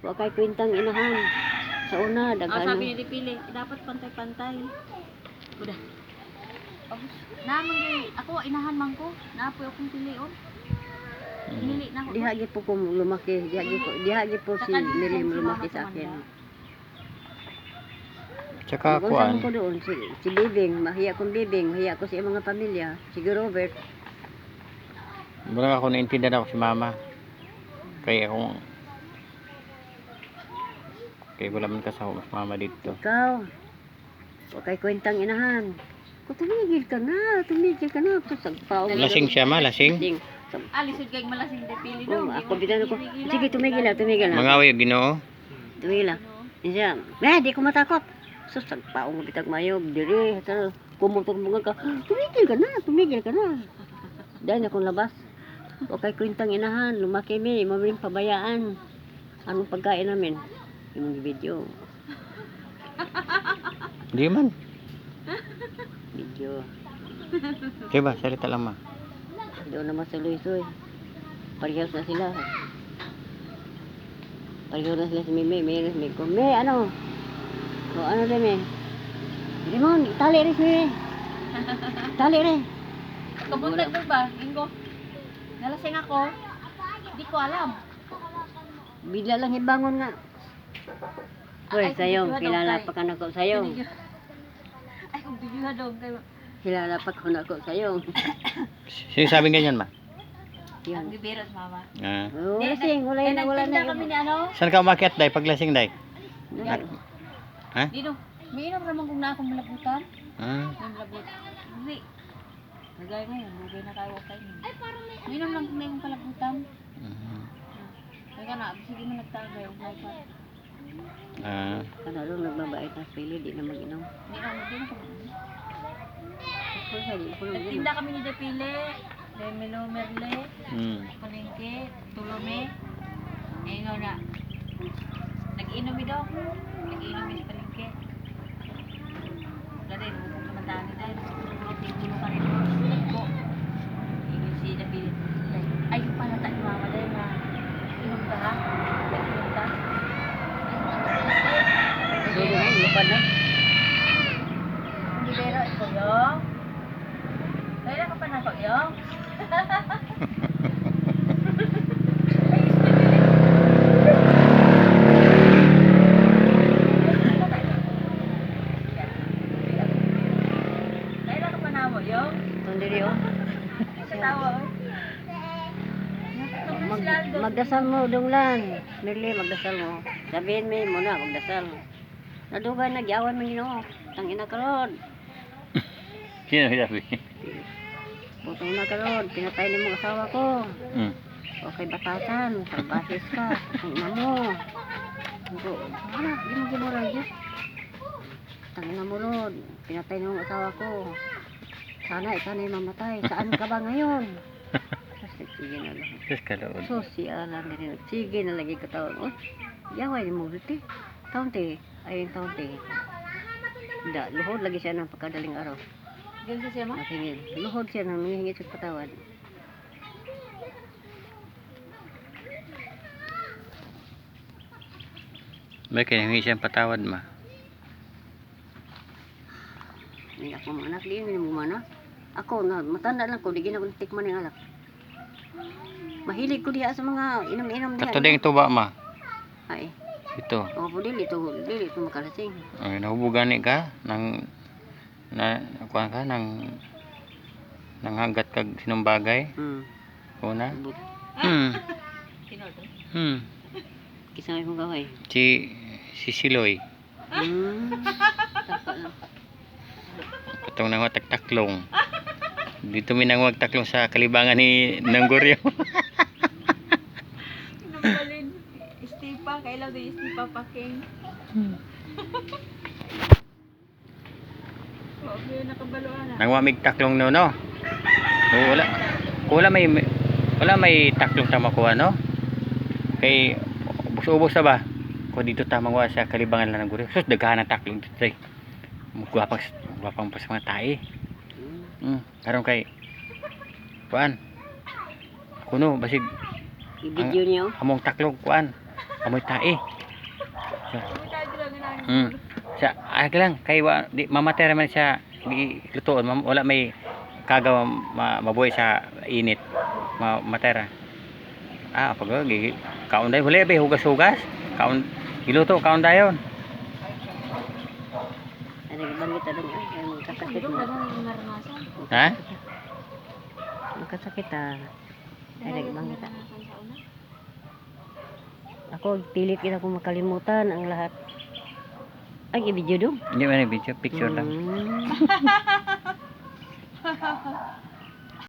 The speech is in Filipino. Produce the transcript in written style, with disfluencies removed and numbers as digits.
Wa kay kwentang inahan. Sa una, daghan. Sabi ni Dipili, dapat pantay-pantay. Udah. Naman kay ako inahan man ko. Naapoy akong pilion. Pinili na ako. Diha gi po ko lumaki. Diha gi po si Miriam lumaki sa akin. Tsaka Kuan kuan. ko doon si Bibing, mahiya kong Bibing, mahiya ko sa iyang mga pamilya. Si Robert. Wala ako naintindihan ako si mama. Kaya akong kaya wala man kasama si mama dito. Ikaw. Wa kay kwentang inahan. Kung tumigil ka na. Sagpaw. Lasing siya ma, lasing. Alisod kay malasing Dipili Oh, no. ako bitan ko. Sige, tumigil na. Mangawi yung Ginoo. Tumigil na. Siya, di ko matakot. Sus, sagpaw ng bitag mayo. Diri, kumutong mga ka. Tumigil ka na. Dahil akong labas. O kay kwentang inahan, lumaki mi, mamiling pabayaan. Anong pagkain namin? Yung video. Di man. Video. Diba, salita lang ma. Doon naman sa Luisoy. Parehas na sila. Parehas na sila si Mimi. May kume, ano? O ano rin eh. Limon, tali rin si Mimi. Tali rin. Kabuntag mo ba? Ingo. Nalasing ako. Hindi ko alam. Bigla lang ibangon nga. Uy, sayong. Kilala pa ka na ko sayong. Ay, kung bigla daw kayo. Kilala pa ko na ko sayong. Sino sabing ganyan ma? Yan. Bibiro sa mama. Ah. Oh, lasing. Wala na. Nagtinda kami ni ano? Saan ka umakyat day? Pag lasing day? Ha? Dino. May inom naman kung na akong malabutan. Ah. May malabut. Hindi. Nagay ngayon. Nagay na tayo kayo. May inom lang kung na yung palabutan. Kaya na, sige mo nagtagay. Ugay pa. Ah. Kanalo nagbabait na pili. Di na mag-inom. Hindi na, hindi na kami. Di ko na Nagtinda kami ni Depile. Melo Merle. Palengke. Tulome. Ngayon na. Nag-inom daw ako. Nag-inom sa palengke. Wala rin. Huwag kumantaan nila. Tingin ka rin. Nagko. Ingin si Depile. Ay, yung palata ni mama dahil na inom ka ha? Nag-inom ka? Dito na. Lupad na. Hindi pero ito yung. Kailan ka pa na ito yung? Kailan ka pa na mo yung? Tundiri oh. Katawa oh. Magdasal mo, Dunglan. Merle, magdasal mo. Sabihin mo muna, magdasal. Nadugay, nagyawan mo Ginoo. Tangina ka rod. Sino sabi? Butong na ka rod. Pinatay ni mong asawa ko. Okay, batasan. Salbasis ka. Tangina mo. Di mo gimura yun. Tangina mo rod. Pinatay ni mong asawa ko. Sana, ikanay mamatay. Saan ka ba ngayon? Sige na lang. Sus kalood. So, si Alan din. Sige na lagi katawan. Oh, yaway mo riti. Taunti. Ayun, taunti. Da, luhod lagi siya ng pagkadaling araw. Ganyan siya ma? Nakingin. Luhod siya ng nangihingi sa patawad. May kinahingi siyang patawad ma. Hindi ako mga anak. Di mo mana. Ako, na, matanda lang ko. Di gina ko tikman ng alak. Mahilig ko diha sa mga inom-inom diha. Kato din tuba ma. Ay. Ito. O po dili to makalasing. Ay, nahubugan ka nang kuan ka nang hagat kag sinong bagay. Una. Sino to? Kisang mo gaway. Si Siloy. Tako lang. Katong nang taktaklong. Dito mi nang taklong sa kalibangan ni Nangguryo. Nabalin. Istipa. Kailan din istipa paking. Okay, nakabaloan na. Nang wamig taklong no. O, wala may taklong ta makuha no. Kay ubos na ba? Ko dito tamang wa sa kalibangan lang ng Nangguryo. Sus daghan ang taklong dito. Gwapang pa sa mga tae. Karon kay kuan kuno basig I-video niyo. among taklog kuan Amoy tae. Kami tayo lang ginagawa. Sa ay lang kay di mamatay man siya di lutuon wala may kagaw mabuhay sa init. Mamatay ra. Pag kaon day huli ba hugas-hugas. Kaon giluto kaon dayon. Ano ibang kita dong ay kasakit Dong na. dagang yung naranasan. Ha? Kasakit ah. Ay ibang kita. Naranasan sa una. Ako pilit kita kung makalimutan ang lahat. Ay i-video dong. Hindi man video picture lang. Mm.